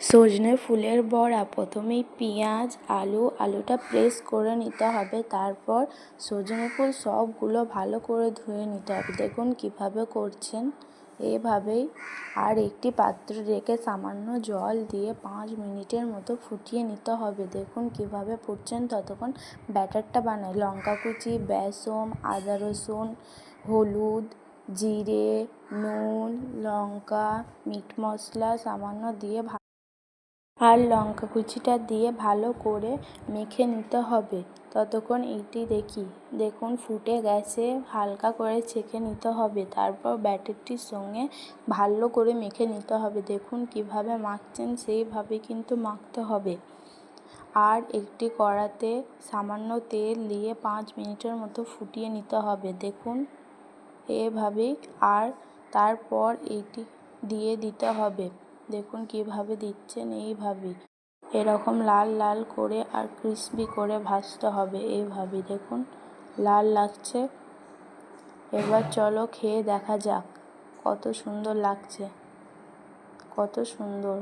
সজনে ফুলের বড়া প্রথমেই পেঁয়াজ আলুটা প্রেস করে নিতে হবে। তারপর সজনে ফুল সবগুলো ভালো করে ধুয়ে নিতে হবে। দেখুন কিভাবে করছেন, এভাবেই। আর একটি পাত্রে রেখে সামান্য জল দিয়ে 5 মিনিটের মতো ফুটিয়ে নিতে হবে। দেখুন কিভাবে ফুটছেন, ততক্ষণ ব্যাটারটা বানাই। লঙ্কা কুচি, বেসন, আদা রসুন, হলুদ, জিরে, নুন, লঙ্কা, মিট মশলা সামান্য দিয়ে আর লঙ্কা কুচিটা দিয়ে ভালো করে মেখে নিতে হবে। ততক্ষণ এইটি দেখুন ফুটে গেছে, হালকা করে ছেঁকে নিতে হবে। তারপর ব্যাটারটির সঙ্গে ভালো করে মেখে নিতে হবে। দেখুন কিভাবে মাখছেন, সেইভাবে কিন্তু মাখতে হবে। আর একটি কড়াতে সামান্য তেল দিয়ে 5 মিনিটের মতো ফুটিয়ে নিতে হবে। দেখুন এভাবেই। আর তারপর এইটি দিয়ে দিতে হবে। দেখুন কিভাবে দিচ্ছেন, এইভাবেই। এরকম লাল লাল করে আর ক্রিসপি করে ভাজতে হবে, এইভাবেই। দেখুন লাল লাগছে। এবার চলো খেয়ে দেখা যাক কত সুন্দর লাগছে, কত সুন্দর।